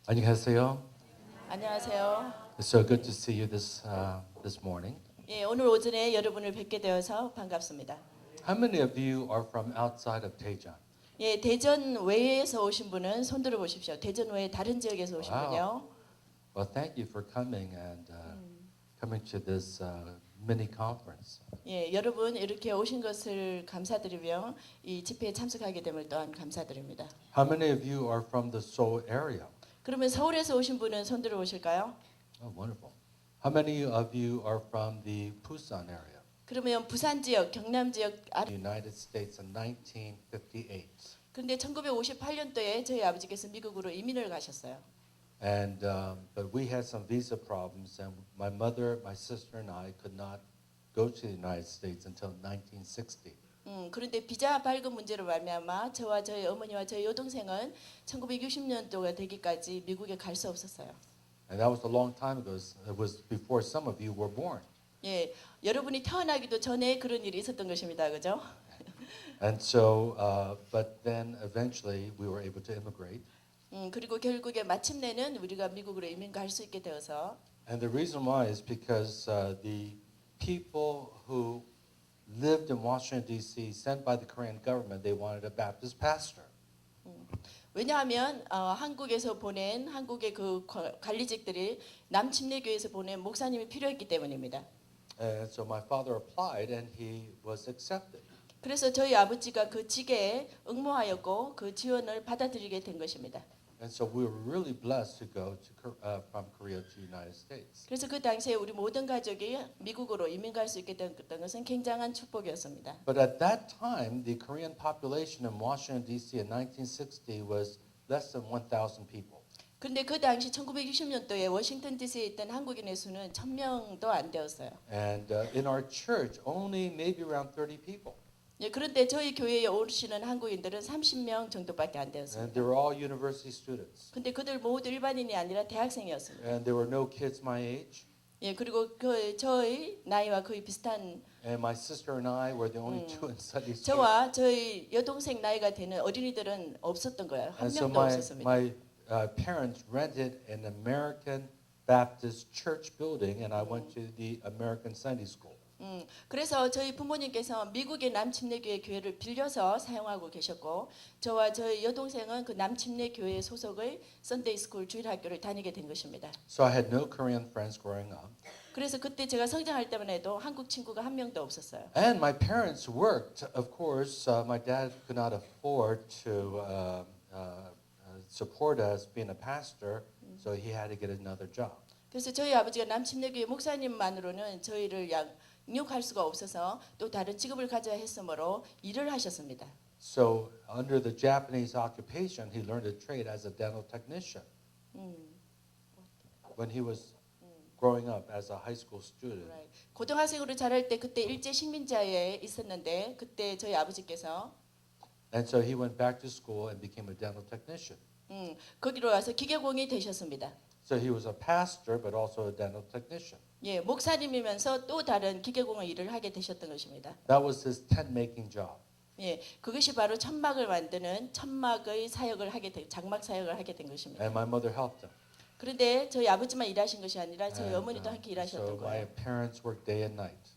안녕하세요. 안녕하세요. It's so good to see you this morning. 예, 오늘 오전에 여러분을 뵙게 되어서 반갑습니다. How many of you are from outside of Daejeon? 예, 대전 외에서 오신 분은 손 들어 보십시오. 대전 외 다른 지역에서 오신 Wow. 분요. Well, thank you for coming and coming to this mini conference. 예, 여러분 이렇게 오신 것을 감사드리며 이 집회에 참석하게 됨을 또한 감사드립니다. How many of you are from the Seoul area? 그러면 서울에서 오신 분은 손 들어 보실까요? Oh, wonderful. How many of you are from the Busan area? 그러면 부산 지역, 경남 지역 The United States in 1958. 그런데 1958년도에 저희 아버지께서 미국으로 이민을 가셨어요. And but we had some visa problems, and my mother, my sister, and I could not go to the United States until 1960. 그런데 비자 발급 문제로 말미암아 저와 저희 어머니와 저희 여동생은 1960년도가 되기까지 미국에 갈 수 없었어요. And that was a long time ago. It was before some of you were born. 예, 여러분이 태어나기도 전에 그런 일이 있었던 것입니다, 그죠? And so, but then eventually we were able to immigrate. 그리고 결국에 마침내는 우리가 미국으로 이민 갈 수 있게 되어서. And the reason why is because the people who lived in Washington D.C. sent by the Korean government, they wanted a Baptist pastor. 왜냐하면 한국에서 보낸 한국의 그 관리직들이 남침례교에서 보낸 목사님이 필요했기 때문입니다. And so my father applied, and he was accepted. 그래서 저희 아버지가 그 직에 응모하였고 그 지원을 받아들이게 된 것입니다. And so we were really blessed to go from Korea to the United States. 그래서 그 당시에 우리 모든 가족이 미국으로 이민 갈 수 있게 된 것은 굉장한 축복이었습니다. But at that time, the Korean population in Washington D.C. in 1960 was less than 1,000 people. 근데 그 당시 1960년도에 워싱턴 DC에 있던 한국인의 수는 1,000명도 안 되었어요. And in our church, only maybe around 30 people. 예, 그런데 저희 교회에 오시는 한국인들은 30명 정도밖에 안 And 되었습니다. they were all university students. 근데 그들 모두 일반인이 아니라 대학생이었습니다. And there were no kids my age. 예, 그리고 저희 나이와 거의 비슷한 And my sister and I were the only two in Sunday school. 저와 저희 여동생 나이가 되는 어린이들은 없었던 거예요. 한 And so 명도 없었습니다. my parents rented an American Baptist church building, and I went to the American Sunday School. 그래서 저희 부모님께서 미국의 남침례교회 교회를 빌려서 사용하고 계셨고 저와 저희 여동생은 그 남침례교회 소속의 썬데이 스쿨 주일학교를 다니게 된 것입니다. So I had no Korean friends growing up. 그래서 그때 제가 성장할 때만 해도 한국 친구가 한 명도 없었어요. And my parents worked. Of course, my dad could not afford to support us being a pastor, so he had to get another job. 그래서 저희 아버지가 남침례교회 목사님만으로는 저희를 양육할 수가 없어서 또 다른 직업을 가져야 했으므로 일을 하셨습니다. So under the Japanese occupation, he learned a trade as a dental technician. When he was growing up as a high school student. Right. 고등학생으로 자랄 때 그때 일제 식민지하에 있었는데 그때 저희 아버지께서 And so he went back to school and became a dental technician. 거기로 와서 기계공이 되셨습니다. So he was a pastor but also a dental technician. 예, 목사님이면서 또 다른 기계공의 일을 하게 되셨던 것입니다. That was his tent making job. 예, 그것이 바로 천막을 만드는 천막의 사역을 장막 사역을 하게 된 것입니다. And my mother helped him. 그런데 저희 아버지만 일하신 것이 아니라 저희 And, 어머니도 함께 일하셨던 so my 거예요. parents worked day and night.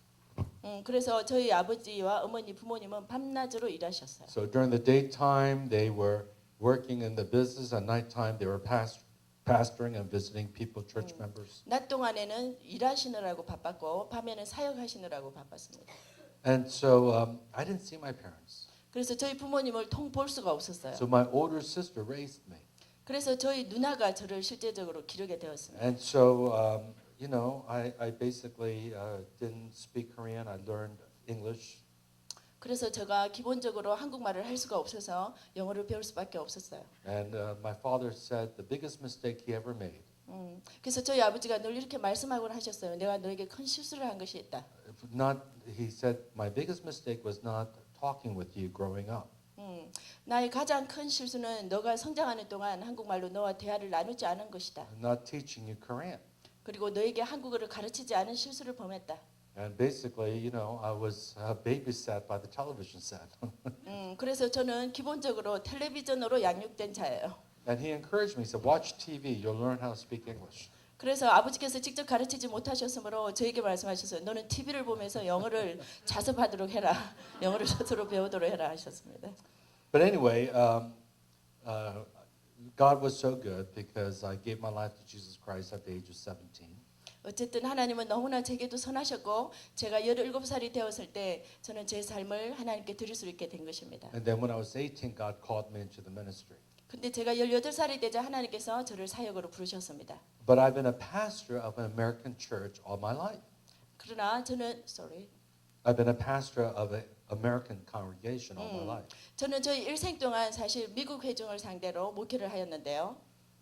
그래서 저희 아버지와 어머니 부모님은 밤낮으로 일하셨어요. So during the daytime they were working in the business. At nighttime they were pastoring and visiting people, church members. 낮 동안에는 일하시느라고 바빴고 밤에는 사역하시느라고 바빴습니다. And so I didn't see my parents. 그래서 저희 부모님을 볼 수가 없었어요. So my older sister raised me. 그래서 저희 누나가 저를 실제적으로 기르게 되었습니다. And so you know, I basically didn't speak Korean. I learned English. 그래서 제가 기본적으로 한국말을 할 수가 없어서 영어를 배울 수밖에 없었어요. And my father said the biggest mistake he ever made. 그래서 저희 아버지가 늘 이렇게 말씀하곤 하셨어요. 내가 너에게 큰 실수를 한 것이 있다. He said my biggest mistake was not talking with you growing up. 나의 가장 큰 실수는 너가 성장하는 동안 한국말로 너와 대화를 나누지 않은 것이다. Not teaching you Korean. 그리고 너에게 한국어를 가르치지 않은 실수를 범했다. And basically, you know, I was babysat by the television set. 그래서 저는 기본적으로 텔레비전으로 양육된 자예요. And he encouraged me. He said, watch TV. You'll learn how to speak English. 그래서 아버지께서 직접 가르치지 못하셨으므로 저에게 말씀하셔서 너는 TV를 보면서 영어를 자습하도록 해라. 영어를 스스로 배우도록 해라 하셨습니다. But anyway, God was so good because I gave my life to Jesus Christ at the age of 17. 어쨌든 하나님은 너무나 제게도 선하셨고 제가 17살이 되었을 때 저는 제 삶을 하나님께 드릴 수 있게 된 것입니다. And then when I was 18, God called me into the ministry. 근데 제가 18살이 되자 하나님께서 저를 사역으로 부르셨습니다. But I've been a pastor of an American church all my life. 그러나 저는 I've been a pastor of an American congregation all my life. 저는 저희 일생 동안 사실 미국 회중을 상대로 목회를 하였는데요.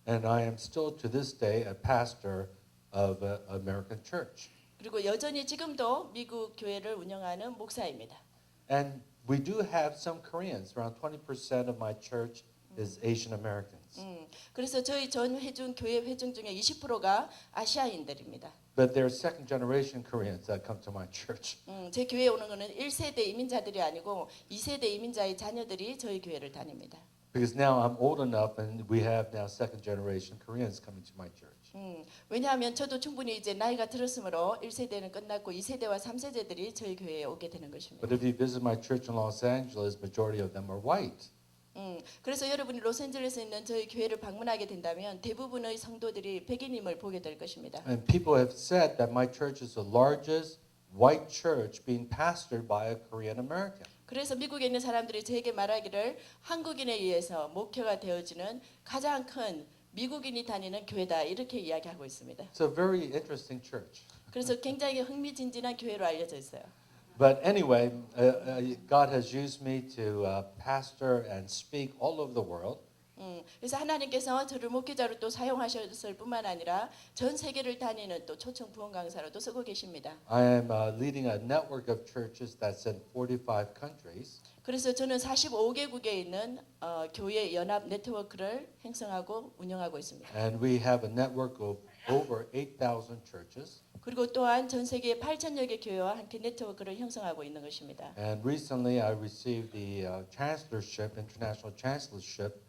And I am still to this day a pastor of an American church. 그리고 여전히 지금도 미국 교회를 운영하는 목사입니다. And we do have some Koreans. Around 20% of my church is Asian Americans. 그래서 저희 전 회중 교회 회중 중에 20%가 아시아인들입니다. But there are second generation Koreans that come to my church. 제 교회에 오는 거는 1세대 이민자들이 아니고 2세대 이민자의 자녀들이 저희 교회를 다닙니다. Because now I'm old enough and we have now second generation Koreans coming to my church. 왜냐하면 저도 충분히 이제 나이가 들었으므로 1세대는 끝났고 2세대와 3세대들이 저희 교회에 오게 되는 것입니다. But if you visit my church in Los Angeles, majority of them are white. 그래서 여러분이 로스앤젤레스에 있는 저희 교회를 방문하게 된다면 대부분의 성도들이 백인임을 보게 될 것입니다. And people have said that my church is the largest white church being pastored by a Korean American. 그래서 미국에 있는 사람들이 저에게 말하기를 한국인에 의해서 목회가 되어지는 가장 큰 미국인이 다니는 교회다 이렇게 이야기하고 있습니다. It's a very interesting church. 그래서 굉장히 흥미진진한 교회로 알려져 있어요. But anyway, God has used me to pastor and speak all over the world. 그래서 하나님께서 저를 목회자로 또 사용하셨을 뿐만 아니라 전 세계를 다니는 또 초청 부흥 강사로도 쓰고 계십니다. I am leading a network of churches that's in 45 countries. 그래서 저는 45개국에 있는 교회 연합 네트워크를 형성하고 운영하고 있습니다. And we have a network of over 8,000 churches. 그리고 또한 전 세계 8,000여 개 교회와 함께 네트워크를 형성하고 있는 것입니다. And recently I received the chancellorship, international chancellorship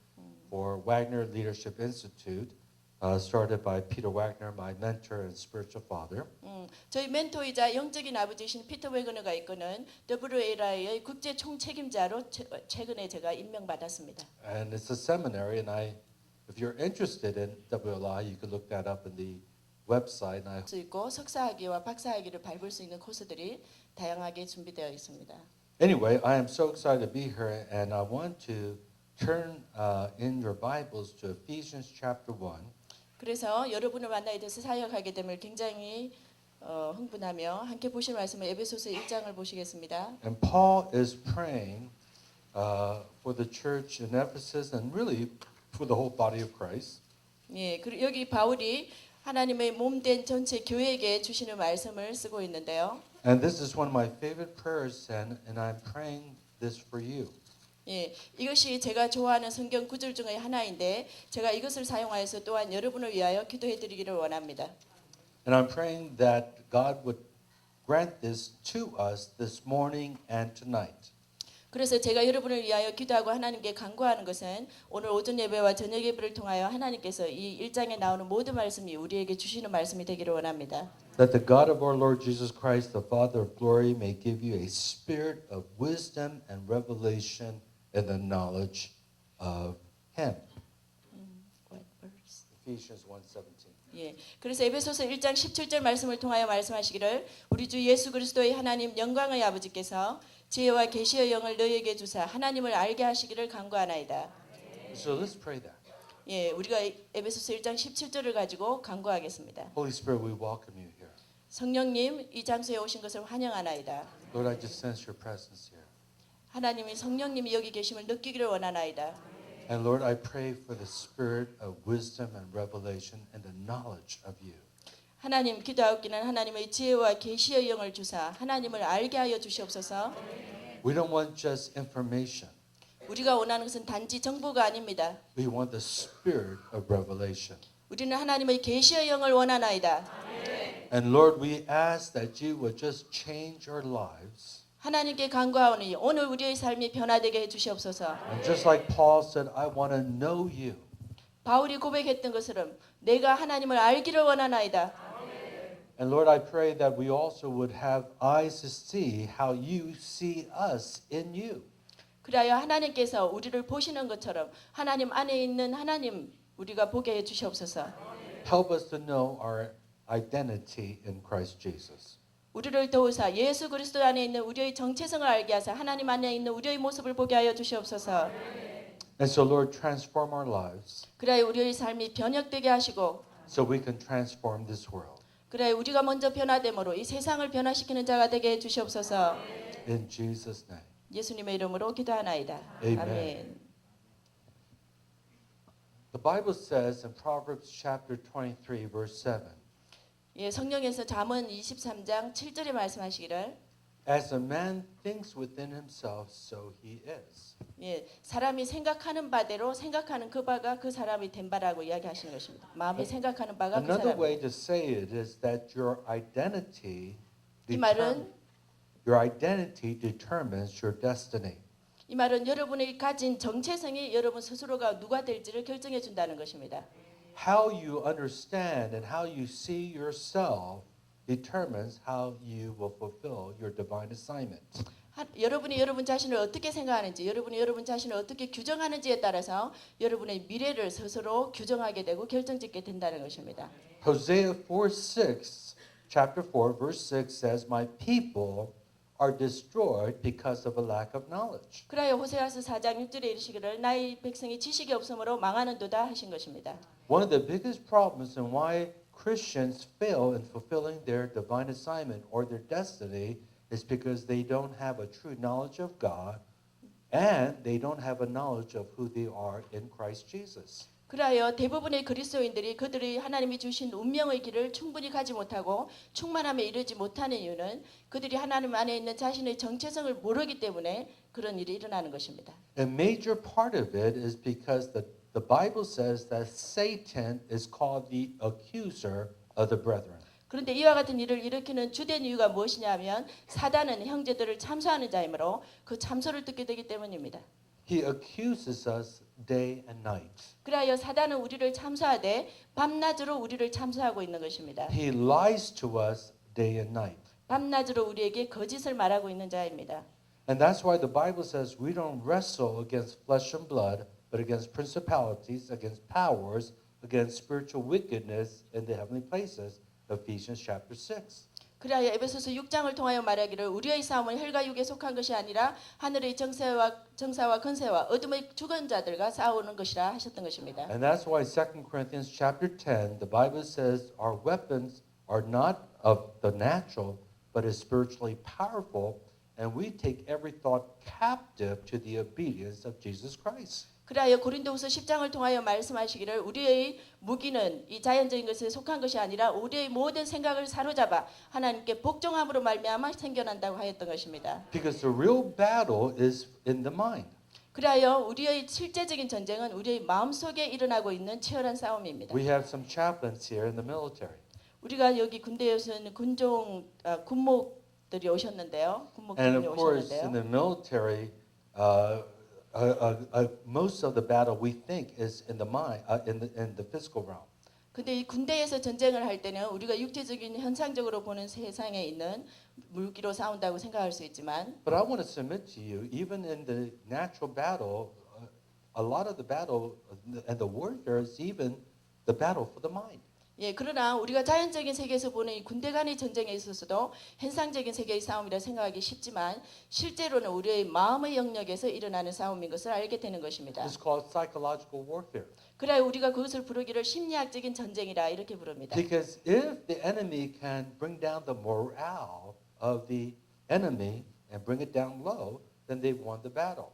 for Wagner Leadership Institute, started by Peter Wagner, my mentor and spiritual father. 저희 멘토이자 영적인 아버지신 피터 웨그너가 이끄는 WLI의 국제 총책임자로 최근에 제가 임명받았습니다. And it's a seminary, and if you're interested in WLI, you can look that up in the website. And 수 있고 석사학위와 박사학위를 밟을 수 있는 코스들이 다양하게 준비되어 있습니다. Anyway, I am so excited to be here, and I want to turn in your Bibles to Ephesians chapter 1. 그래서 여러분을 만나게 돼서 사역하게 됨을 굉장히 흥분하며 함께 보실 말씀은 에베소서 1장을 보시겠습니다. And Paul is praying for the church in Ephesus and really for the whole body of Christ. 예, 그리고 여기 바울이 하나님의 몸된 전체 교회에게 주시는 말씀을 쓰고 있는데요. And this is one of my favorite prayers, and I'm praying this for you. 예, 이것이 제가 좋아하는 성경 구절 중의 하나인데 제가 이것을 사용하여서 또한 여러분을 위하여 기도해 드리기를 원합니다. And I'm praying that God would grant this to us this morning and tonight. 그래서 제가 여러분을 위하여 기도하고 하나님께 간구하는 것은 오늘 오전 예배와 저녁 예배를 통하여 하나님께서 이 1장에 나오는 모든 말씀이 우리에게 주시는 말씀이 되기를 원합니다. That the God of our Lord Jesus Christ, the Father of glory, may give you a spirit of wisdom and revelation in the knowledge of Him. What verse? Ephesians 1:17. 예, 그래서 에베소서 1장 17절 말씀을 통하여 말씀하시기를 우리 주 예수 그리스도의 하나님 영광의 아버지께서 지혜와 계시의 영을 너희에게 주사 하나님을 알게 하시기를 간구하나이다. So let's pray that. 예, 우리가 에베소서 1장 17절을 가지고 간구하겠습니다. Holy Spirit, we welcome you here. 성령님 이 장소에 오신 것을 환영하나이다. Lord, I just sense your presence here. 하나님이 성령님이 여기 계심을 느끼기를 원하나이다. And Lord, I pray for the spirit of wisdom and revelation and the knowledge of you. 하나님 기도하옵기는 하나님의 지혜와 계시의 영을 주사 하나님을 알게 하여 주시옵소서. We don't want just information. 우리가 원하는 것은 단지 정보가 아닙니다. We want the spirit of revelation. 우리는 하나님의 계시의 영을 원하나이다. And Lord, we ask that you would just change our lives. 하나님께 간구하오니 오늘 우리의 삶이 변화되게 해 주시옵소서. And just like Paul said, I want to know you. 바울이 고백했던 것처럼 내가 하나님을 알기를 원하나이다. And Lord, I pray that we also would have eyes to see how you see us in you. 그리하여 하나님께서 우리를 보시는 것처럼 하나님 안에 있는 하나님 우리가 보게 해 주시옵소서. Help us to know our identity in Christ Jesus. 우리를 도우사 예수 그리스도 안에 있는 우리의 정체성을 알게 하사 하나님 안에 있는 우리의 모습을 보게 하여 주시옵소서. And so, Lord, transform our lives 그리하여 우리의 삶이 변혁되게 하시고 so we can transform this world. 그리하여 우리가 먼저 변화됨으로 이 세상을 변화시키는 자가 되게 해 주시옵소서. In Jesus' name. 예수님의 이름으로 기도하나이다. Amen. 아멘. The Bible says in Proverbs chapter 23, verse 7, 예, 성령에서 잠언 23장 7절에 말씀하시기를 as a man thinks within himself, so he is. 예, 사람이 생각하는 바대로 생각하는 그 바가 그 사람이 된 바라고 이야기하시는 것입니다. 마음이 생각하는 바가 그 Another way 사람. to say it is that your identity 이 말은 determines your destiny. 이 말은 여러분이 가진 정체성이 여러분 스스로가 누가 될지를 결정해 준다는 것입니다. How you understand and how you see yourself determines how you will fulfill your divine assignment. 여러분이 여러분 자신을 어떻게 생각하는지, 여러분이 여러분 자신을 어떻게 규정하는지에 따라서 여러분의 미래를 스스로 규정하게 되고 결정짓게 된다는 것입니다. Hosea 4:6, chapter 4, verse 6 says, "My people are destroyed because of a lack of knowledge." 그라여 호세아서 4장 6절에 이르시기를 나의 백성이 지식이 없으므로 망하는도다 하신 것입니다. One of the biggest problems and why Christians fail in fulfilling their divine assignment or their destiny is because they don't have a true knowledge of God and they don't have a knowledge of who they are in Christ Jesus. 그라여 대부분의 그리스도인들이 그들이 하나님이 주신 운명의 길을 충분히 가지 못하고 충만함에 이르지 못하는 이유는 그들이 하나님 안에 있는 자신의 정체성을 모르기 때문에 그런 일이 일어나는 것입니다. A major part of it is because the Bible says that Satan is called the accuser of the brethren. 그런데 이와 같은 일을 일으키는 주된 이유가 무엇이냐면 사단은 형제들을 참소하는 자이므로 그 참소를 듣게 되기 때문입니다. He accuses us day and night. 그리하여 사단은 우리를 참소하되 밤낮으로 우리를 참소하고 있는 것입니다. He lies to us day and night. 밤낮으로 우리에게 거짓을 말하고 있는 자입니다. And that's why the Bible says we don't wrestle against flesh and blood, but against principalities, against powers, against spiritual wickedness in the heavenly places. Ephesians chapter 6. 그리하여 에베소서 6장을 통하여 말하기를 우리의 싸움은 혈과 육에 속한 것이 아니라 하늘의 정사와 권세와 어둠의 죽은 자들과 싸우는 것이라 하셨던 것입니다. And that's why 2 Corinthians chapter 10, the Bible says our weapons are not of the natural, but is spiritually powerful, and we take every thought captive to the obedience of Jesus Christ. 그리하여 고린도후서 10장을 통하여 말씀하시기를 우리의 무기는 이 자연적인 것에 속한 것이 아니라 우리의 모든 생각을 사로잡아 하나님께 복종함으로 말미암아 생겨난다고 하였던 것입니다. Because the real battle is in the mind. 그리하여 우리의 실제적인 전쟁은 우리의 마음속에 일어나고 있는 치열한 싸움입니다. We have some chaplains here in the military. 우리가 여기 군대에서는 군목들이 오셨는데요. And 군목들이 of course, in 오셨는데요. the military, most of the battle we think is in the mind, in the physical realm. 근데 이 군대에서 전쟁을 할 때는 우리가 육체적인 현상적으로 보는 세상에 있는 무기로 싸운다고 생각할 수 있지만 But I want to submit to you, even in the natural battle, a lot of the battle and the warfare is even the battle for the mind. 예, 그러나 우리가 자연적인 세계에서 보는 이 군대 간의 전쟁에 있어서도 현상적인 세계의 싸움이라 생각하기 쉽지만 실제로는 우리의 마음의 영역에서 일어나는 싸움인 것을 알게 되는 것입니다. It's called psychological warfare. 그래야 우리가 그것을 부르기를 심리학적인 전쟁이라 이렇게 부릅니다. Because if the enemy can bring down the morale of the enemy and bring it down low, then they've won the battle.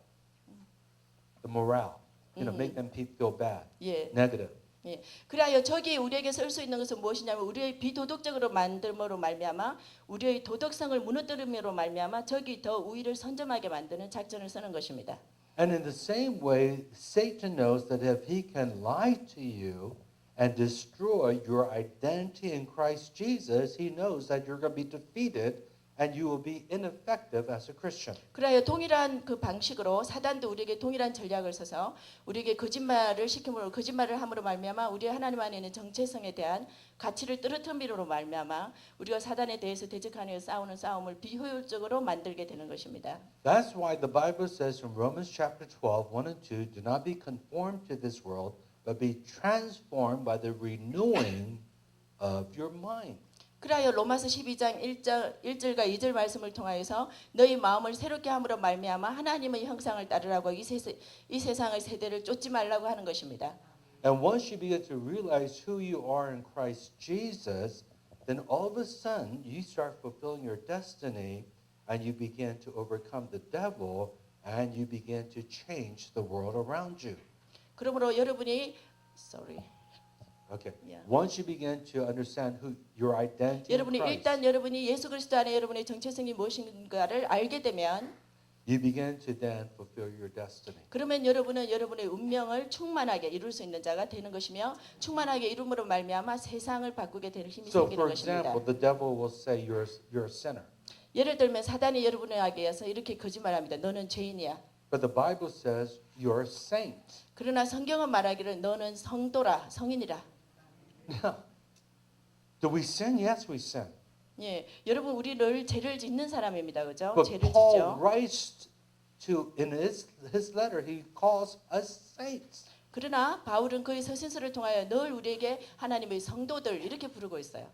The morale, make them feel bad, 예. negative. 예. 그래야 적이 우리에게 쓸 수 있는 것은 무엇이냐면 우리의 비도덕적으로 만듦으로 말미암아 우리의 도덕성을 무너뜨림으로 말미암아 적이 더 우위를 선점하게 만드는 작전을 쓰는 것입니다. And in the same way, Satan knows that if he can lie to you and destroy your identity in Christ Jesus, he knows that you're going to be defeated and you will be ineffective as a Christian. 그래야 동일한 그 방식으로 사단도 우리에게 동일한 전략을 써서 우리에게 거짓말을 시킴으로 거짓말을 함으로 말미암아 우리 하나님 안에 있는 정체성에 대한 가치를 떨어뜨림으로 말미암아 우리가 사단에 대해서 대적하며 싸우는 싸움을 비효율적으로 만들게 되는 것입니다. That's why the Bible says in Romans chapter 12, 1 and 2, do not be conformed to this world, but be transformed by the renewing of your mind. 그래야 로마서 12장 1절과 2절 말씀을 통하여서 너희 마음을 새롭게 함으로 말미암아 하나님의 형상을 따르라고 이 세상의 세대를 쫓지 말라고 하는 것입니다. And once you begin to realize who you are in Christ Jesus, then all of a sudden you start fulfilling your destiny and you begin to overcome the devil and you begin to change the world around you. 그러므로 여러분이 Okay. Yeah. Once you begin to understand who your identity in 여러분이 Christ, 일단 여러분이 예수 그리스도 안에 여러분의 정체성이 무엇인가를 알게 되면 you begin to then fulfill your destiny. 그러면 여러분은 여러분의 운명을 충만하게 이룰 수 있는 자가 되는 것이며 충만하게 이룸으로 말미암아 세상을 바꾸게 될 힘이 So, 생기는 for 것입니다. example, the devil will say you're a sinner, 예를 들면 사단이 여러분에게서 이렇게 거짓말합니다. 너는 죄인이야. but the Bible says you're a saint. 그러나 성경은 말하기를 너는 성도라, 성인이라. Now, do we sin? Yes, we sin. 예, 여러분 우리 늘 죄를 짓는 사람입니다, 그죠? But 죄를 Paul 짓죠. writes to in his letter, he calls us saints. 그러나 바울은 그의 서신서를 통하여 늘 우리에게 하나님의 성도들 이렇게 부르고 있어요.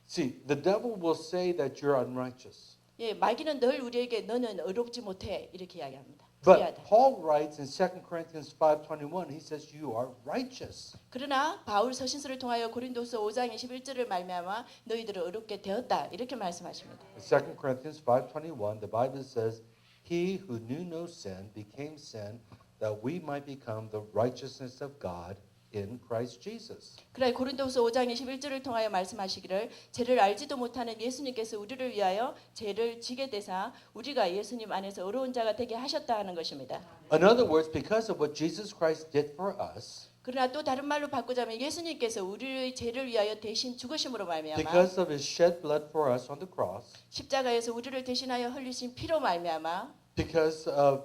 See, the devil will say that you're unrighteous. 예, 마귀는 늘 우리에게 너는 의롭지 못해 이렇게 이야기합니다. But 불의하다. Paul writes in 2 Corinthians 5:21, he says you are righteous. 그러나 바울 서신서를 통하여 고린도서 5장 21절을 말미암아 너희들은 의롭게 되었다 이렇게 말씀하십니다. In 2 Corinthians 5:21, the Bible says, he who knew no sin became sin that we might become the righteousness of God in Christ Jesus. 그래 고린도서 5장 21절을 통하여 말씀하시기를 죄를 알지도 못하는 예수님께서 우리를 위하여 죄를 지게 되사 우리가 예수님 안에서 의로운 자가 되게 하셨다 하는 것입니다. In other words, because of what Jesus Christ did for us, 그러나 또 다른 말로 바꾸자면 예수님께서 우리의 죄를 위하여 대신 죽으심으로 말미암아 because of his shed blood for us on the cross, 십자가에서 우리를 대신하여 흘리신 피로 말미암아 because of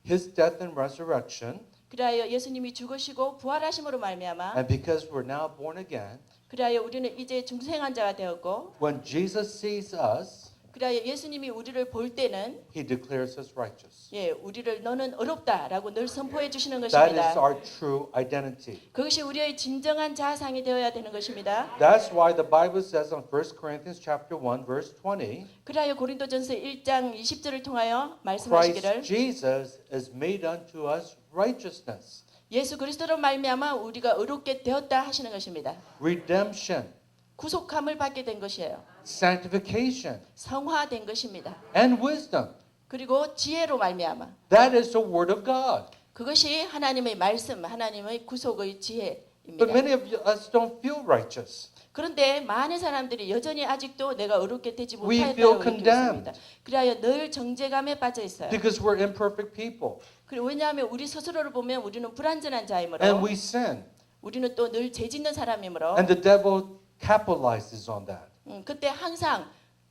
his death and resurrection, 그리하여 예수님이 죽으시고 부활하심으로 말미암아 and because we're now born again, 그리하여 우리는 이제 중생한 자가 되었고 when Jesus sees us, 그리하여 예수님이 우리를 볼 때는 he declares us righteous. 예, 우리를 너는 의롭다라고 늘 선포해 주시는 That is 것입니다. our true identity. 그것이 우리의 진정한 자아상이 되어야 되는 것입니다. That's why the Bible says in 1 Corinthians chapter 1 verse 20, 그리하여 고린도전서 1장 20절을 통하여 Christ 말씀하시기를 Jesus is made unto us righteousness, 예수 그리스도로 말미암아 우리가 의롭게 되었다 하시는 것입니다. redemption, 구속함을 받게 된 것이에요. sanctification, 성화된 것입니다. and wisdom. 그리고 지혜로 말미암아 That is the word of God. 그것이 하나님의 말씀, 하나님의 구속의 But 지혜입니다. many of us don't feel righteous. 그런데 많은 사람들이 여전히 아직도 내가 의롭게 되지 We 못하였다고 feel 느끼고 condemned. 있습니다. 그래야 늘 정죄감에 빠져 있어요. Because we're imperfect people. 그리고 왜냐하면 우리 스스로를 보면 우리는 불완전한 자이므로 And we sin. 우리는 또 늘 죄짓는 사람이므로 And the devil capitalizes on that. 그때 항상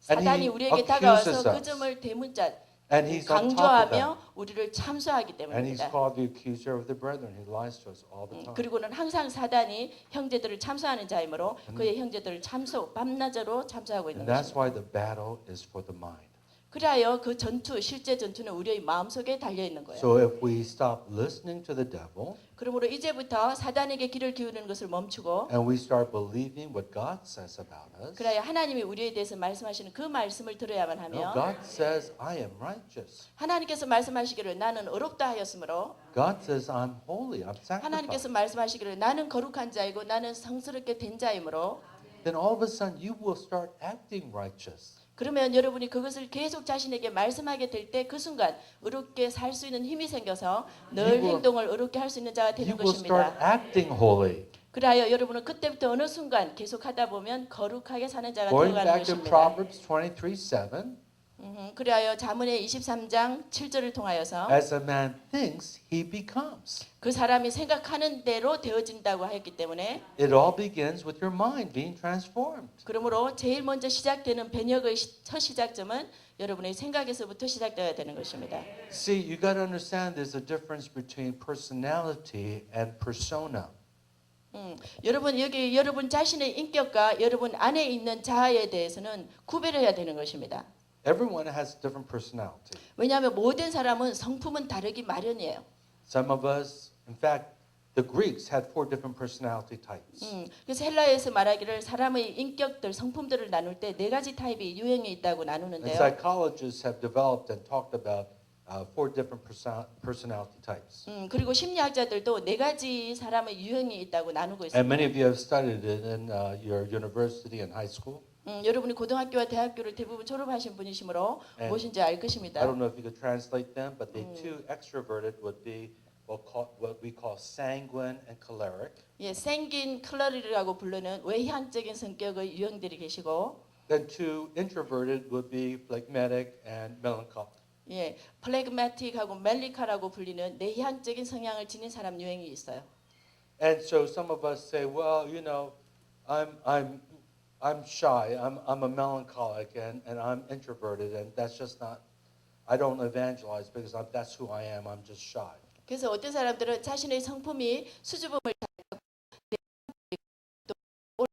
And 사단이 he 우리에게 accuses 다가와서 us. 그 점을 대문자 And he's on top of that. 강조하며 우리를 참수하기 And he's 때문입니다. called the accuser of the brethren. He lies to us all the time. 그리고는 항상 사단이 형제들을 참수하는 자이므로 그의 형제들을 밤낮으로 참수하고 있는 And that's 것입니다. why the battle is for the mind. 그리하여 그 전투, 실제 전투는 우리의 마음속에 달려 있는 거예요. So if we stop listening to the devil 그러므로 이제부터 사단에게 귀를 기울이는 것을 멈추고 and we start believing what God says about us, 그래야 하나님이 우리에 대해서 말씀하시는 그 말씀을 들어야만 no, 하며 God says, I am righteous. 하나님께서 말씀하시기를 나는 의롭다 하였으므로 God says, I'm holy. I'm sanctified. 하나님께서 말씀하시기를 나는 거룩한 자이고 나는 성스럽게 된 자이므로 Then all of a sudden you will start acting righteous. 그러면 여러분이 그것을 계속 자신에게 말씀하게 될 때 그 순간 의롭게 살 수 있는 힘이 생겨서 늘 You will- 행동을 의롭게 할 수 있는 자가 You 되는 will start 것입니다. acting holy. 그리하여 여러분은 그때부터 어느 순간 계속 하다 보면 거룩하게 사는 자가 Going 되어가는 back to 것입니다. Proverbs 23:7, 그리하여 잠언의 23장 7절을 통하여서 As a man thinks, he becomes. 그 사람이 생각하는 대로 되어진다고 했기 때문에 It all begins with your mind being transformed. 그러므로 제일 먼저 시작되는 변혁의 첫 시작점은 여러분의 생각에서부터 시작되어야 되는 것입니다. See, you got to understand there's a difference between personality and persona. 여러분 여기 여러분 자신의 인격과 여러분 안에 있는 자아에 대해서는 구별해야 되는 것입니다. Everyone has different personality. 왜냐하면 모든 사람은 성품은 다르기 마련이에요. Some of us, in fact, the Greeks had 4 different personality types. 그래서 헬라에서 말하기를 사람의 인격들, 성품들을 나눌 때 4가지 타입이 유형이 있다고 And 나누는데요. psychologists have developed and talked about 4 different personality types. 그리고 심리학자들도 4가지 사람의 유형이 있다고 나누고 And 있습니다. many of you have studied it in your university and high school. 여러분이 고등학교와 대학교를 대부분 졸업하신 분이시므로 And 무엇인지 알 I 것입니다. don't know if you could translate them, but the 2 extroverted would be what we call sanguine and choleric. 예, 생긴 클러리라고 부르는 외향적인 성격의 유형들이 계시고, Then 2 introverted would be phlegmatic and melancholic. 예, 플래그마틱하고 멜리카라고 불리는 내향적인 성향을 지닌 사람 유형이 있어요. And so some of us say, well, you know, I'm shy. I'm a melancholic and I'm introverted, and that's just not. I don't evangelize because that's who I am. I'm just shy. 그래서 어떤 사람들은 자신의 성품이 수줍음을 잘 타고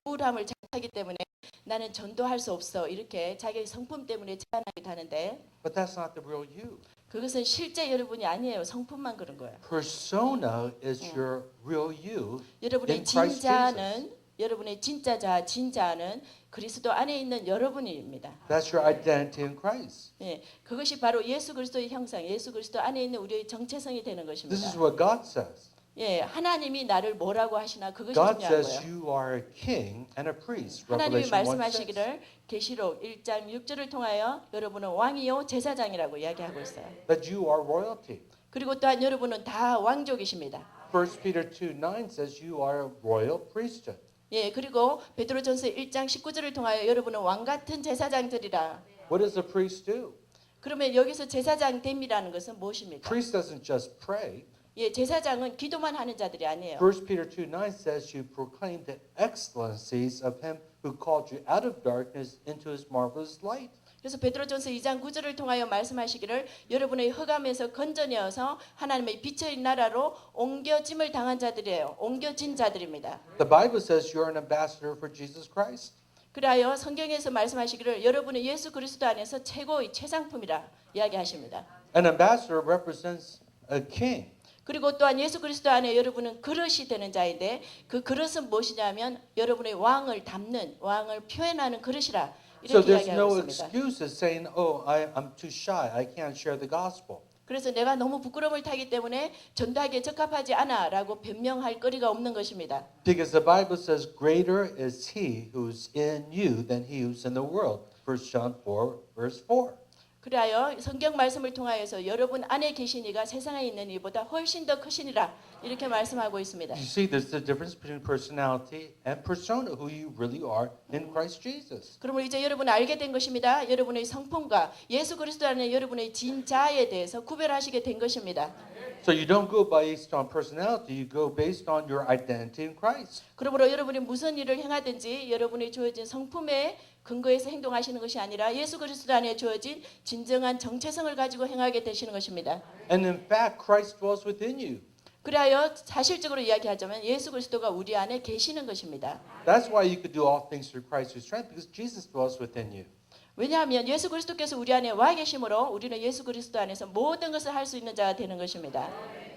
우울함을 잘 타기 때문에 나는 전도할 수 없어 이렇게 자기 성품 때문에 제한하기도 하는데 But that's not the real you. 그것은 실제 여러분이 아니에요. 성품만 그런 거예요. Persona is your real you. 여러분의 In Christ 진자는 여러분의 진짜 자, 진자는 그리스도 안에 있는 여러분입니다. That's your identity in Christ. 예, 그것이 바로 예수 그리스도의 형상, 예수 그리스도 안에 있는 우리의 정체성이 되는 This 것입니다. is what God says. 예, 하나님이 나를 뭐라고 하시나 그것이 God 중요한 says 거예요. you are a king and a priest. 하나님이 Revelation 1:6. 말씀하시기를 계시록 1장 6절을 통하여 여러분은 왕이요 제사장이라고 이야기하고 있어요. That you are royalty. 그리고 또한 여러분은 다 왕족이십니다. 1 Peter 2:9 says you are a royal priesthood. 예, 그리고 베드로전서 1장 19절을 통하여 여러분은 왕 같은 제사장들이라. What does a priest do? 그러면 여기서 제사장 됨이라는 것은 무엇입니까? Priest doesn't just pray. 예, 제사장은 기도만 하는 자들이 아니에요. 1 Peter 2:9 says you proclaim the excellencies of him who called you out of darkness into his marvelous light. 그래서 베드로전서 2장 9절을 통하여 말씀하시기를 여러분의 흑암에서 건져내어서 하나님의 빛의 나라로 옮겨짐을 당한 자들이에요. 옮겨진 자들입니다. The Bible says you're an ambassador for Jesus Christ. 그리하여 성경에서 말씀하시기를 여러분은 예수 그리스도 안에서 최고의 최상품이라 이야기하십니다. An ambassador represents a king. 그리고 또한 예수 그리스도 안에 여러분은 그릇이 되는 자인데 그 그릇은 무엇이냐면 여러분의 왕을 담는 왕을 표현하는 그릇이라 So 이렇게 there's no 이야기하고 있습니다. excuses saying, "Oh, I'm too shy. I can't share the gospel." 그래서 내가 너무 부끄러움을 타기 때문에 전도하기에 적합하지 않아라고 변명할 거리가 없는 것입니다. Because the Bible says, "Greater is he who's in you than he who's in the world." 1 John 4 verse 4. 그리하여 성경 말씀을 통하여서 여러분 안에 계신 이가 세상에 있는 이보다 훨씬 더 크시니라 이렇게 말씀하고 있습니다. You see, there's the difference between personality and persona, who you really are in Christ Jesus. 그러므로 이제 여러분 알게 된 것입니다. 여러분의 성품과 예수 그리스도 안에 여러분의 진자에 대해서 구별하시게 된 것입니다. So you don't go based on personality, you go based on your identity in Christ. 그러므로 여러분이 무슨 일을 행하든지 여러분이 주어진 성품에 근거해서 행동하시는 것이 아니라 예수 그리스도 안에 주어진 진정한 정체성을 가지고 행하게 되시는 것입니다. And in fact, Christ dwells within you. 그리하여 사실적으로 이야기하자면 예수 그리스도가 우리 안에 계시는 것입니다. That's why you could do all things through Christ who strengthens, because Jesus dwells within you. 왜냐하면 예수 그리스도께서 우리 안에 와 계심으로 우리는 예수 그리스도 안에서 모든 것을 할 수 있는 자가 되는 것입니다.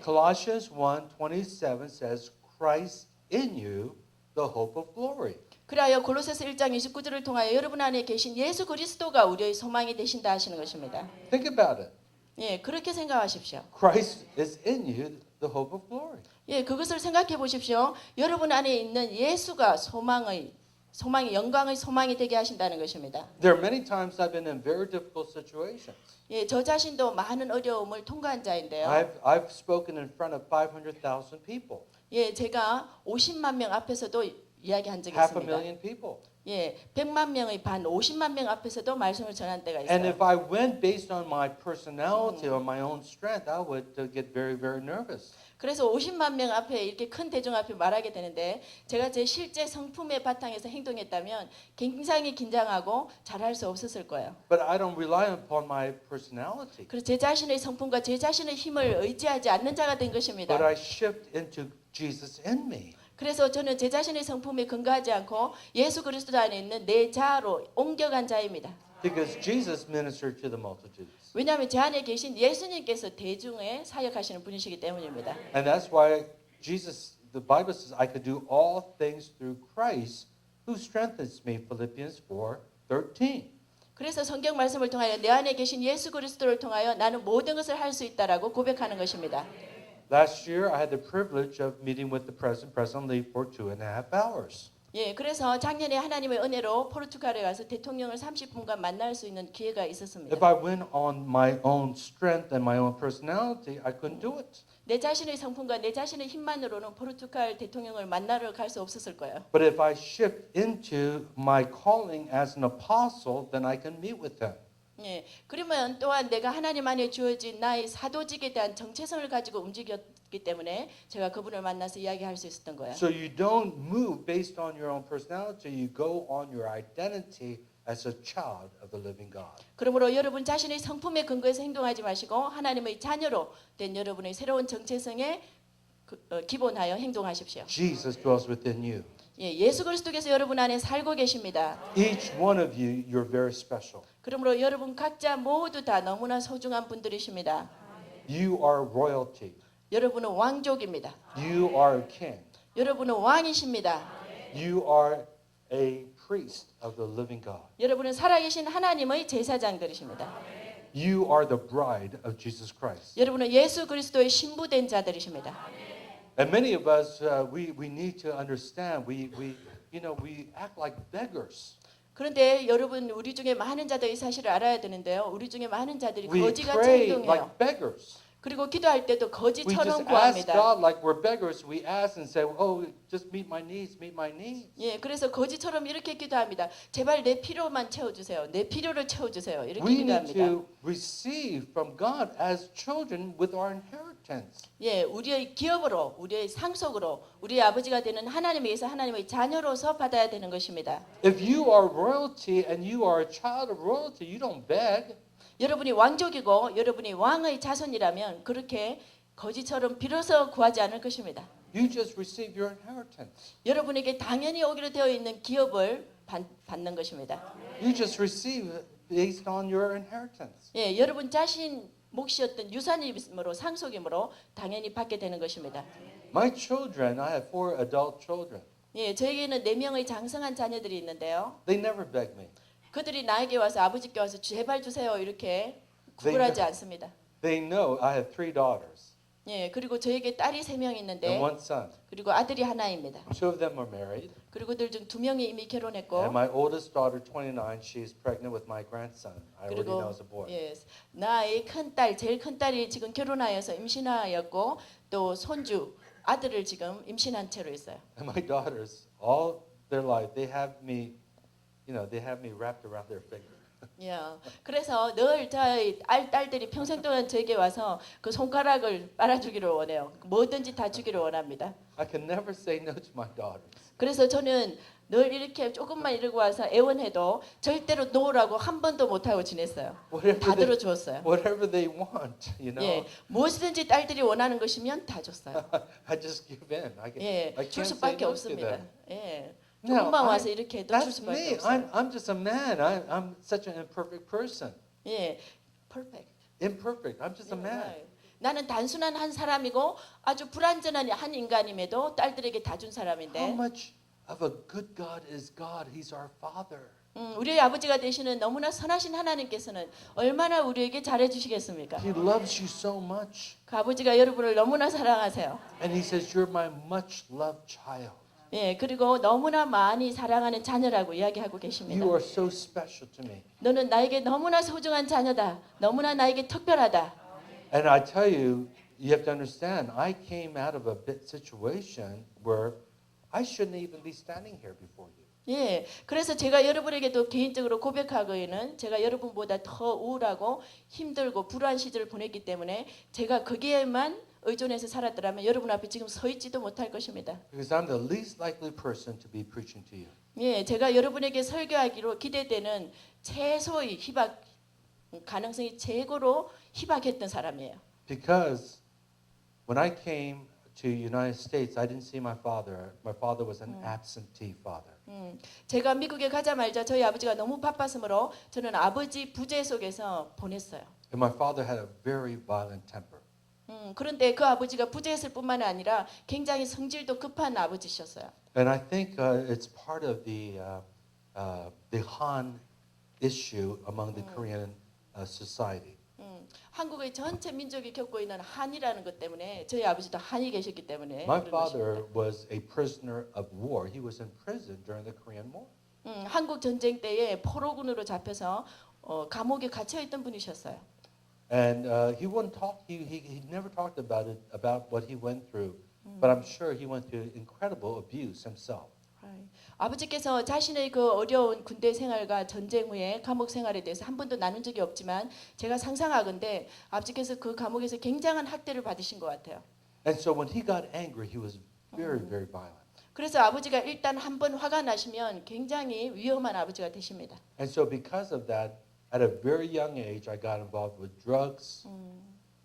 Colossians 1:27 says, Christ in you, the hope of glory. 그리하여 골로새서 1장 29절을 통하여 여러분 안에 계신 예수 그리스도가 우리의 소망이 되신다 하시는 것입니다. Think about it. 예, 그렇게 생각하십시오. Christ is in you, the hope of glory. 예, 그것을 생각해 보십시오. 여러분 안에 있는 예수가 소망이 영광의 소망이 되게 하신다는 것입니다. There are many times I've been in very difficult situations. 예, 저 자신도 많은 어려움을 통과한 자인데요. I've spoken in front of 500,000 people, 예, 제가 50만 명 앞에서도 이야기한 적이 half a 있습니다. million people. 예, 100만 명의 반, 50만 명 앞에서도 말씀을 전한 때가 And 있어요. if I went based on my personality or my own strength, I would get very, very nervous. 그래서 50만 명 앞에 이렇게 큰 대중 앞에 말하게 되는데 제가 제 실제 성품의 바탕에서 행동했다면 굉장히 긴장하고 잘할 수 없었을 거예요. But I don't rely upon my personality. 그래서 제 자신의 성품과 제 자신의 힘을 의지하지 않는 자가 된 것입니다. But I shift into Jesus in me. 그래서 저는 제 자신의 성품에 근거하지 않고 예수 그리스도 안에 있는 내 자아로 옮겨간 자입니다. Because Jesus ministered to the multitudes. 왜냐하면 제 안에 계신 예수님께서 대중에 사역하시는 분이시기 때문입니다. And that's why Jesus, the Bible says, I could do all things through Christ who strengthens me. Philippians 4:13. 그래서 성경 말씀을 통하여 내 안에 계신 예수 그리스도를 통하여 나는 모든 것을 할 수 있다라고 고백하는 것입니다. Last year, I had the privilege of meeting with the President Lee for 2.5 hours. 예, 그래서 작년에 하나님의 은혜로 포르투갈에 가서 대통령을 30분간 만날 수 있는 기회가 있었습니다. If I went on my own strength and my own personality, I couldn't do it. 내 자신의 성품과 내 자신의 힘만으로는 포르투갈 대통령을 만나러 갈 수 없었을 거예요. But if I shift into my calling as an apostle, then I can meet with them. 예, 그러면 또한 내가 하나님 안에 주어진 나의 사도직에 대한 정체성을 가지고 움직였기 때문에 제가 그분을 만나서 이야기할 수 있었던 거예요. So you don't move based on your own personality, you go on your identity as a child of the living God. 그러므로 여러분 자신의 성품에 근거해서 행동하지 마시고 하나님의 자녀로 된 여러분의 새로운 정체성에 기본하여 행동하십시오. Jesus dwells within you. 예, 예수 그리스도께서 여러분 안에 살고 계십니다. Each one of you, you're very special. 그러므로 여러분 각자 모두 다 너무나 소중한 분들이십니다. You are royalty. 여러분은 왕족입니다. You are a king. 여러분은 왕이십니다. You are a priest of the living God. 여러분은 살아계신 하나님의 제사장들이십니다. You are the bride of Jesus Christ. 여러분은 예수 그리스도의 신부된 자들이십니다. And many of us, we need to understand. We act like beggars. 그런데 여러분 우리 중에 많은 자들이 사실을 알아야 되는데요. 우리 중에 많은 자들이 We 거지같이 pray 행동해요. like beggars. 그리고 기도할 때도 We 거지처럼 just ask 구합니다. God like we're beggars. We ask and say, "Oh, just meet my needs, meet my needs." 예, 그래서 거지처럼 이렇게 기도합니다. 제발 내 필요만 채워주세요. 내 필요를 채워주세요. 이렇게 We need 기도합니다. to receive from God as children with our inheritance. 예, 우리의 기업으로, 우리의 상속으로, 우리의 아버지가 되는 하나님에 의해서 하나님의 자녀로서 받아야 되는 것입니다. If you are royalty and you are a child of royalty, you don't beg. 여러분이 왕족이고 여러분이 왕의 자손이라면 그렇게 거지처럼 빌어서 구하지 않을 것입니다. You just receive your inheritance. 여러분에게 당연히 오기로 되어 있는 기업을 받는 것입니다. You just receive it based on your inheritance. 예, 여러분 자신 몫이었던 유산임으로 상속임으로 당연히 받게 되는 것입니다. My children, I have 4 adult children. 예, 저에게는 4명의 장성한 자녀들이 있는데요. They never beg me. 그들이 나에게 와서 아버지께 와서 제발 주세요 이렇게 구걸하지 않습니다. They know I have 3 daughters 예, 그리고 저에게 딸이 3명 있는데 and 1 son. 그리고 아들이 하나 입니다. 2 of them are married. 그리고 그들 중 2명이 이미 결혼했고 And my oldest daughter, 29, she is pregnant with my grandson. I already know 그리고 it's a boy. 예, 나의 큰 딸, 제일 큰 딸이 지금 결혼하여서 임신하였고 또 손주 아들을 지금 임신한 채로 있어요. And my daughters, all their life, they have me wrapped around their finger. 예, 그래서 늘 저희 딸들이 평생 동안 저에게 와서 그 손가락을 빨아주기를 원해요. 뭐든지 다 주기를 원합니다. I can never say no to my daughters. 그래서 저는 늘 이렇게 조금만 이러고 와서 애원해도 절대로 노라고 한 번도 못하고 지냈어요. 다 들어주었어요. Whatever they want, you know. 예, 무엇이든지 딸들이 원하는 것이면 다 줬어요. I just give in. I 예, can't 줄 say 수밖에 no to 없습니다. them. 예, No, 조금만 와서 이렇게 해도 줄 That's 수밖에 me. 없어요. I'm just a man. I'm such an imperfect person. 예, perfect. Imperfect. I'm just a man. 나는 단순한 한 사람이고 아주 불완전한 한 인간임에도 딸들에게 다 준 How 사람인데 much of a good God is God? He's our Father. 우리의 아버지가 되시는 너무나 선하신 하나님께서는 얼마나 우리에게 잘해주시겠습니까? He loves you so much. 그 아버지가 여러분을 너무나 사랑하세요. And He says, you're my much loved child. 예, 그리고 너무나 많이 사랑하는 자녀라고 이야기하고 계십니다. You are so special to me. 너는 나에게 너무나 소중한 자녀다. 너무나 나에게 특별하다. And I tell you, you have to understand, I came out of a situation where I shouldn't even be standing here before you. 예, 그래서 제가 여러분에게도 개인적으로 고백하기에는 제가 여러분보다 더 우울하고 힘들고 불안한 시절을 보냈기 때문에 제가 거기에만 의존해서 살았더라면 여러분 앞에 지금 서 있지도 못할 것입니다. Because I'm the least likely person to be preaching to you. 예, 제가 여러분에게 설교하기로 기대되는 최소의 희박 가능성이 최고로 희박했던 사람이에요. Because when I came to United States, I didn't see my father. My father was an absentee father. 제가 미국에 가자마자 저희 아버지가 너무 바빴으므로 저는 아버지 부재 속에서 보냈어요. And my father had a very violent temper. 그런데 그 아버지가 부재했을 뿐만 아니라 굉장히 성질도 급한 아버지셨어요. And I think it's part of the Han issue among the Korean society. 한국의 전체 민족이 겪고 있는 한이라는 것 때문에 저희 아버지도 한이 계셨기 때문에 My 그런 father 것입니다. was a prisoner of war. He was in prison during the Korean War. 한국 전쟁 때에 포로군으로 잡혀서 감옥에 갇혀 있던 분이셨어요. And he wouldn't talk. He never talked about it, about what he went through. But I'm sure he went through incredible abuse himself. 아버지께서 자신의 그 어려운 군대 생활과 전쟁 후에 감옥 생활에 대해서 한 번도 나눈 적이 없지만 제가 상상하건대 아버지께서 그 감옥에서 굉장한 학대를 받으신 것 같아요. And so when he got angry, he was very, very violent. 그래서 아버지가 일단 한 번 화가 나시면 굉장히 위험한 아버지가 되십니다. And so because of that, at a very young age, I got involved with drugs.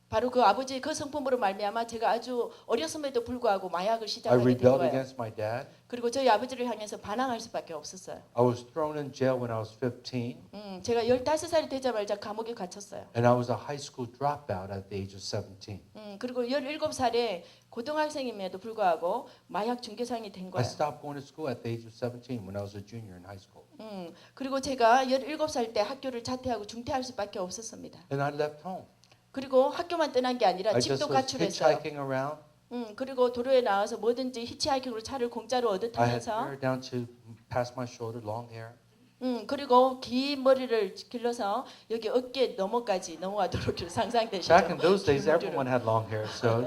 바로 그 아버지의 그 성품으로 말미암아 제가 아주 어렸음에도 불구하고 마약을 I 시작하게 된 rebelled 거예요. against my dad. 그리고 저희 아버지를 향해서 반항할 수밖에 없었어요. I was thrown in jail when I was 15. 제가 15살이 되자마자 감옥에 갇혔어요. And I was a high school dropout at the age of 17. 그리고 17살에 고등학생임에도 불구하고 마약 중개상이 된 I 거예요. stopped going to school at the age of 17 when I was a junior in high school. 그리고 제가 17살 때 학교를 자퇴하고 중퇴할 수밖에 없었습니다. And I left home. 그리고 학교만 떠난 게 아니라 I just 집도 was 가출했어요. hitchhiking around. 그리고 도로에 나와서 뭐든지 히치하이킹으로 차를 공짜로 얻어 I had 타면서 hair down to past my shoulder, long hair. 그리고 긴 머리를 길러서 여기 어깨 너머까지 넘어가도록 상상되시죠? Back in those days, 긴 머리를. everyone had long hair, so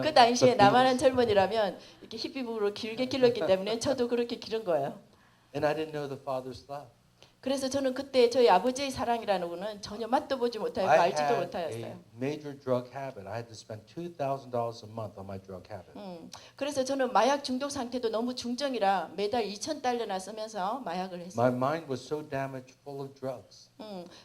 그 당시에 the 나만한 Beatles. 젊은이라면 이렇게 힙히 부분으로 길게 길렀기 때문에 저도 그렇게 기른 거예요. And I didn't know the Father's love. 그래서 저는 그때 저희 아버지의 사랑이라는 거는 전혀 맛도 보지 못하고 I 알지도 had a 못하였어요. major drug habit. I had to spend $2,000 a month on my drug habit. 그래서 저는 마약 중독 상태도 너무 중증이라 매달 2,000달러나 쓰면서 마약을 했어요. My mind was so damaged, full of drugs.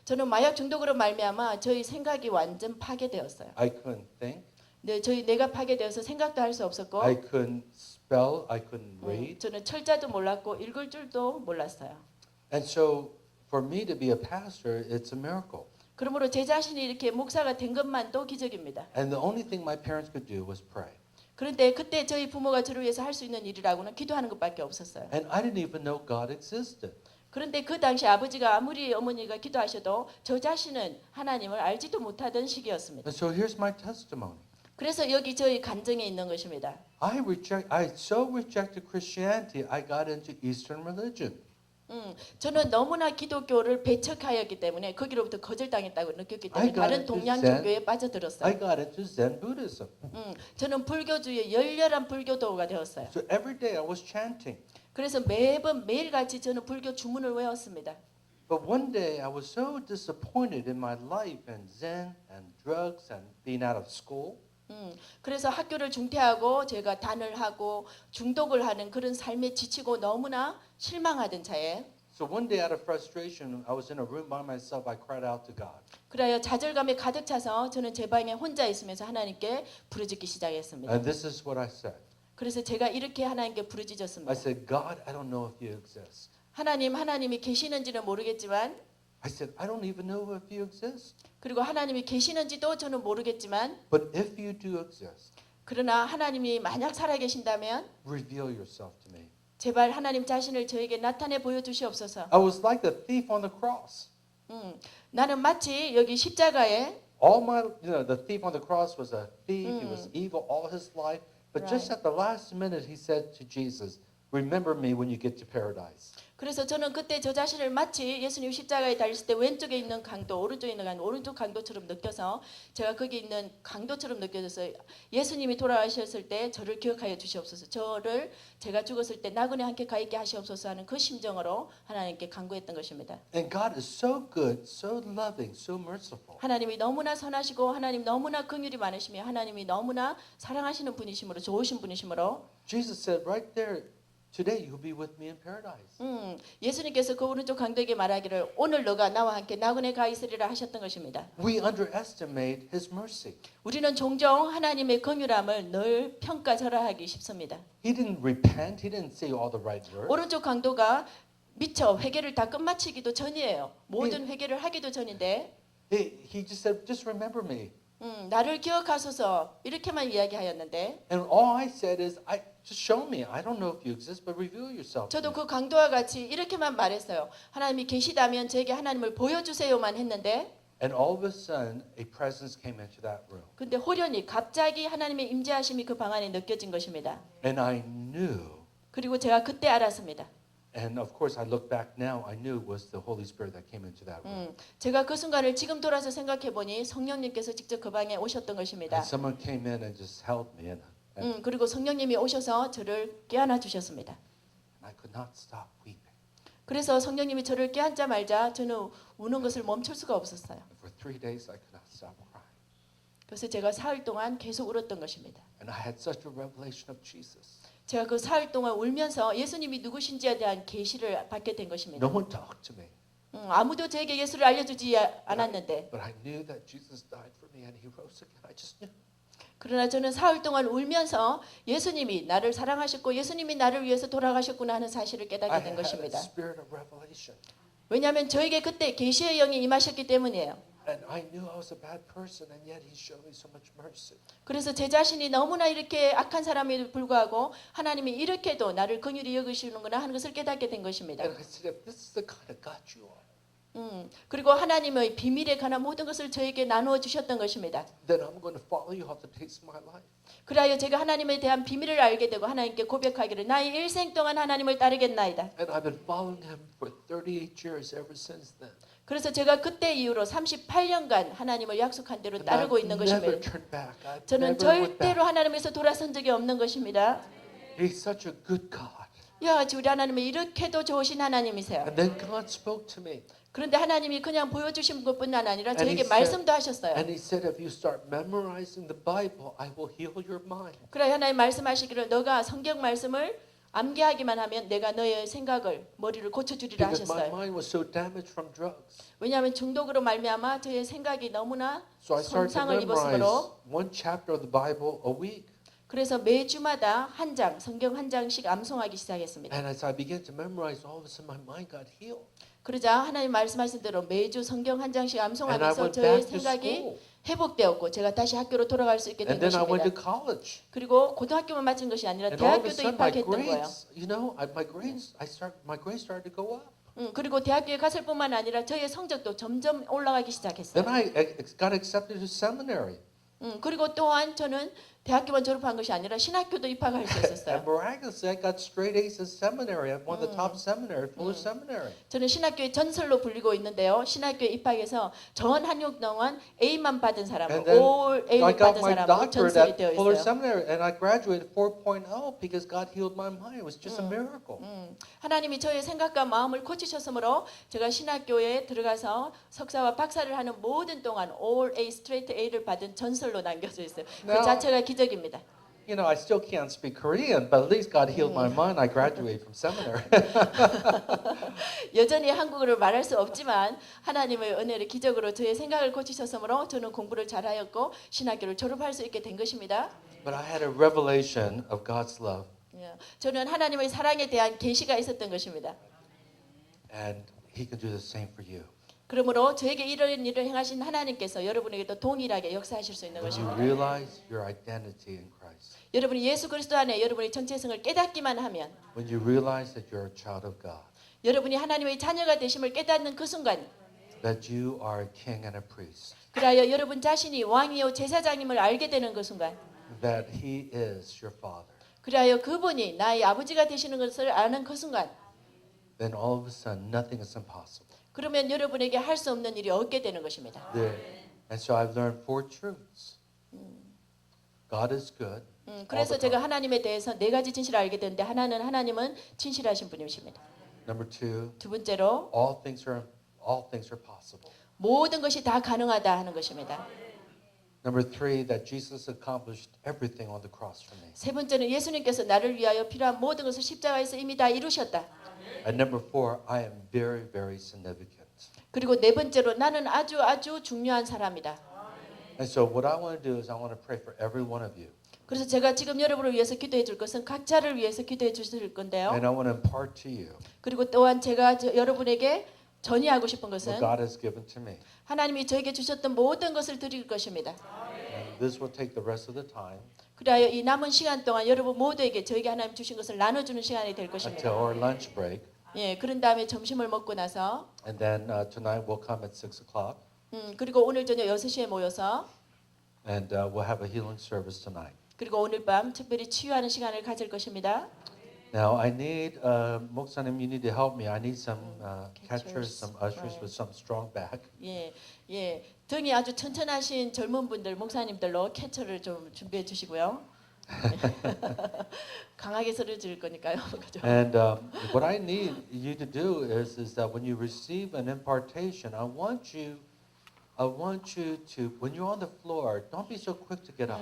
저는 마약 중독으로 말미암아 저희 생각이 완전 파괴되었어요. I couldn't think. 네, 내가 파괴되어서 생각도 할 수 없었고 I couldn't spell. I couldn't read. 저는 철자도 몰랐고 읽을 줄도 몰랐어요. And so, for me to be a pastor, it's a miracle. 그러므로 제 자신이 이렇게 목사가 된 것만도 기적입니다. And the only thing my parents could do was pray. 그런데 그때 저희 부모가 저를 위해서 할 수 있는 일이라고는 기도하는 것밖에 없었어요. And I didn't even know God existed. 그런데 그 당시 아버지가 아무리 어머니가 기도하셔도 저 자신은 하나님을 알지도 못하던 시기였습니다. And so here's my testimony. 그래서 여기 저희 간증에 있는 것입니다. I so rejected Christianity, I got into Eastern religion. 저는 너무나 기독교를 배척하였기 때문에 거기로부터 거절당했다고 느꼈기 I 때문에 got 다른 into 동양 Zen. 종교에 I 빠져들었어요. got into Zen Buddhism. 저는 불교주의 열렬한 불교도가 되었어요. So every day I was chanting. 그래서 매일같이 저는 불교 주문을 외웠습니다. But one day I was so disappointed in my life and Zen and drugs and being out of school. 그래서 학교를 중퇴하고 제가 단을 하고 중독을 하는 그런 삶에 지치고 너무나 실망하던 차에 So one day out of frustration, I was in a room by myself. I cried out to God. 그래야 좌절감에 가득 차서 저는 제 방에 혼자 있으면서 하나님께 부르짖기 시작했습니다. And this is what I said. 그래서 제가 이렇게 하나님께 I 부르짖었습니다. said, God, I don't know if you exist. 하나님이 계시는지는 모르겠지만 I said, I don't even know if you exist. 그리고 하나님이 계시는지도 저는 모르겠지만 But if you do exist, 그러나 하나님이 만약 살아계신다면 reveal yourself to me. 제발 하나님 자신을 저에게 나타내 보여주시옵소서. I was like the thief on the cross. 나는 마치 여기 십자가에 All my, the thief on the cross was a thief. He was evil all his life. But just Right. at the last minute, he said to Jesus, remember me when you get to paradise. 그래서 저는 그때 저 자신을 마치 예수님 십자가에 달렸을 때 왼쪽에 있는 강도, 오른쪽에 있는 강도, 오른쪽 강도처럼 느껴서 제가 거기 있는 강도처럼 느껴졌어요. 예수님이 돌아가셨을 때 저를 기억하여 주시옵소서. 저를 제가 죽었을 때 나그네 함께 가 있게 하시옵소서 하는 그 심정으로 하나님께 간구했던 것입니다. And God is so good, so loving, so merciful. 하나님이 너무나 선하시고 하나님 너무나 긍휼이 많으시며 하나님이 너무나 사랑하시는 분이시므로 좋으신 분이시므로 Jesus said right there, today you'll be with me in paradise. 예수님께서 그 오른쪽 강도에게 말하기를 오늘 너가 나와 함께 나그네 가 있으리라 하셨던 것입니다. We underestimate his mercy. 우리는 종종 하나님의 긍휼함을 늘 평가절하하기 쉽습니다. He didn't repent. He didn't say all the right words. 오른쪽 강도가 미처 회개를 다 끝마치기도 전이에요. 모든 회개를 하기도 전인데 He just said, just remember me. 나를 기억하소서 이렇게만 이야기하였는데 And all I said is, just show me. I don't know if you exist, but reveal yourself. to 저도 me. 그 강도와 같이 이렇게만 말했어요. 하나님이 계시다면 저에게 하나님을 보여주세요만 했는데 And all of a sudden, a presence came into that room. 근데 호련히 갑자기 하나님의 임재하심이 그 방 안에 느껴진 것입니다. And I knew, 그리고 제가 그때 알았습니다. and of course I look back now, I knew it was the Holy Spirit that came into that room. 제가 그 순간을 지금 돌아서 생각해 보니 성령님께서 직접 그 방에 오셨던 것입니다. And someone came in and just held me, and 그리고 성령님이 오셔서 저를 껴안아 주셨습니다. I could not stop weeping. 그래서 성령님이 저를 껴안자마자 저는 우는 것을 멈출 수가 없었어요. And for 3 days, I could not stop crying. 그래서 제가 사흘 동안 계속 울었던 것입니다. And I had such a revelation of Jesus. 제가 그 사흘 동안 울면서 예수님이 누구신지에 대한 계시를 받게 된 것입니다. No one talked to me, 아무도 저에게 예수를 알려주지 않았는데 but I knew that Jesus died for me and he rose again. I just knew. 그러나 저는 사흘 동안 울면서 예수님이 나를 사랑하셨고 예수님이 나를 위해서 돌아가셨구나 하는 사실을 I 깨닫게 된 had a 것입니다. spirit of revelation. 왜냐하면 저에게 그때 계시의 영이 임하셨기 때문이에요. And I knew I was a bad person, and yet he showed me so much mercy. 그래서 제 자신이 너무나 이렇게 악한 사람에도 불구하고 하나님이 이렇게도 나를 긍휼히 여기시는구나 하는 것을 깨닫게 된 것입니다. And I said, if this is the kind of God you are, 그리고 하나님의 비밀에 관한 모든 것을 저에게 나누어 주셨던 것입니다. then I'm going to follow you all the days of my life. 그리하여 제가 하나님에 대한 비밀을 알게 되고 하나님께 고백하기를 나의 일생 동안 하나님을 따르겠나이다. And I've been following him for 38 years ever since then. 그래서 제가 그때 이후로 38년간 하나님을 약속한 대로 And 따르고 I've 있는 never 것입니다. turned back. I've 저는 never went back. 절대로 하나님에서 돌아선 적이 없는 것입니다. He's such a good God. 이와 같이 우리 하나님은 이렇게도 좋으신 하나님이세요. And then God spoke to me. 그런데 하나님이 그냥 보여주신 것뿐만 아니라 저에게 he 말씀도 하셨어요. And he said, if you start memorizing the Bible, I will heal your mind. 그래 하나님 말씀하시기를 너가 성경 말씀을 암기하기만 하면 내가 너의 생각을 머리를 고쳐주리라 Because my 하셨어요. mind was so damaged from drugs. 왜냐하면 중독으로 말미암아 저의 생각이 너무나 So I started to 손상을 memorize 입었으므로 one chapter of the Bible a week. 그래서 매주마다 한 장, 성경 한 장씩 암송하기 시작했습니다. And as I began to memorize, all of a sudden my mind got healed. 그러자 하나님 말씀하신 대로 매주 성경 한 장씩 And I 암송하면서 went 저의 back to 생각이 school. 회복되었고 제가 다시 학교로 돌아갈 수 있게 된 And then I went to 것입니다. college. 그리고 고등학교만 마친 것이 아니라 And all of a 대학교도 sudden my 입학했던 거예요. grades, you know, my grades started to go up. 그리고 대학교에 갔을 뿐만 아니라 저의 성적도 점점 올라가기 시작했어요. Then I got accepted to seminary. 그리고 또한 저는 대학교만 졸업한 것이 아니라 신학교도 입학할 수 있었어요. And miraculously, I got straight A's in seminary. I'm one of the top seminary, Fuller Seminary. 저는 신학교의 전설로 불리고 있는데요. 신학교에 입학해서 전 한육 동안 A만 받은 사람은 And then 올 I A를 got 받은 my 사람으로 doctorate 전설이 at 되어 Fuller 있어요. Seminary, and I graduated 4.0 because God healed my mind. It was just a miracle. 하나님이 저의 생각과 마음을 고치셨으므로 제가 신학교에 들어가서 석사와 박사를 하는 모든 동안 올 A, 스트레이트 A를 받은 전설로 남겨져 있어요. 그 Now- 자체가 기적입니다. You know, I still can't speak Korean, but at least God healed my mind. I graduated from seminary. 여전히 한국어를 말할 수 없지만 하나님의 은혜를 기적으로 저의 생각을 고치셨으므로 저는 공부를 잘하였고 신학교를 졸업할 수 있게 된 것입니다. But I had a revelation of God's love, 저는 하나님의 사랑에 대한 계시가 있었던 것입니다. and He can do the same for you. 그러므로 저에게 이런 일을 행하신 하나님께서 여러분에게도 동일하게 역사하실 수 있는 When you 것입니다. realize your identity in Christ, 여러분이 예수 그리스도 안에 여러분의 정체성을 깨닫기만 하면 when you realize that you're a child of God, 여러분이 하나님의 자녀가 되심을 깨닫는 그 순간 that you are a king and a priest, 그리하여 여러분 자신이 왕이요 제사장임을 알게 되는 그 순간 that He is your Father, 그리하여 그분이 나의 아버지가 되시는 것을 아는 그 순간 then all of a sudden nothing is impossible. 그러면 여러분에게 할 수 없는 일이 없게 되는 것입니다. There. And so I've learned four truths. God is good. 그래서 제가 하나님에 대해서 네 가지 진실을 알게 되는데 하나님은 진실하신 분이십니다. Number two, 두 번째로 all things are possible. 모든 것이 다 가능하다 하는 것입니다. Number three, that Jesus accomplished everything on the cross for me. 세 번째는 예수님께서 나를 위하여 필요한 모든 것을 십자가에서 이미 다 이루셨다. And number four, I am very, very significant. 그리고 네 번째로 나는 아주 중요한 사람이다. And so what I want to do is I want to pray for every one of you. 그래서 제가 지금 여러분을 위해서 기도해 줄 것은 각자를 위해서 기도해 주실 건데요. And I want to impart to you 그리고 또한 제가 여러분에게 전이하고 싶은 what 것은 God has given to me. 하나님이 저에게 주셨던 모든 것을 드릴 것입니다. And this will take the rest of the time 그리하여 이 남은 시간 동안 여러분 모두에게 저에게 하나님 주신 것을 나눠주는 시간이 될 until 것입니다. our lunch break. 예, 그런 다음에 점심을 먹고 나서 And then tonight we'll come at 6 o'clock. 그리고 오늘 저녁 6시에 모여서 And we'll have a healing service tonight. 그리고 오늘 밤 특별히 치유하는 시간을 가질 것입니다. Now I need, 목사님, you need to help me. I need some catchers, Catchers. some ushers Right. with some strong back. 예, 등이 아주 튼튼하신 젊은 분들, 목사님들로 캐처를 좀 준비해 주시고요. 강하게 소리 지를 거니까요. 그죠? And what I need you to do is that when you receive an impartation, I want you to, when you're on the floor, don't be so quick to get up.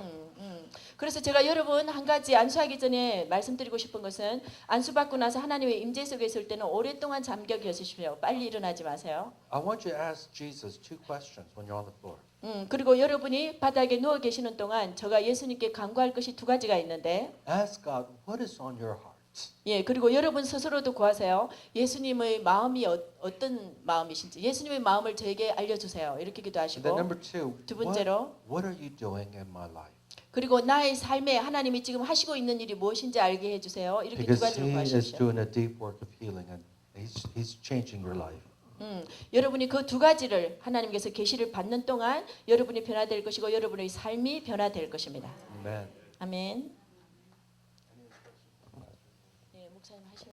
그래서 제가 여러분 한 가지 안수하기 전에 말씀드리고 싶은 것은 안수 받고 나서 하나님의 임재 속에 있을 때는 오랫동안 잠겨 계시십시오. 빨리 일어나지 마세요. I want you to ask Jesus two questions when you're on the floor. 그리고 여러분이 바닥에 누워 계시는 동안 제가 예수님께 간구할 것이 두 가지가 있는데 Ask God, what is on your heart? 예, 그리고 여러분 스스로도 구하세요. 예수님의 마음이 어떤 마음이신지 예수님의 마음을 저에게 알려주세요. 이렇게 And then 기도하시고 number two, 두 번째로 what are you doing in my life? 그리고 나의 삶에 하나님이 지금 하시고 있는 일이 무엇인지 알게 해주세요. 이렇게 두 Because 가지로 He is 구하십시오. doing a deep work of healing, and He's changing your life. 여러분이 그 두 가지를 하나님께서 계시를 받는 동안 여러분이 변화될 것이고 여러분의 삶이 변화될 것입니다. Amen. 아멘.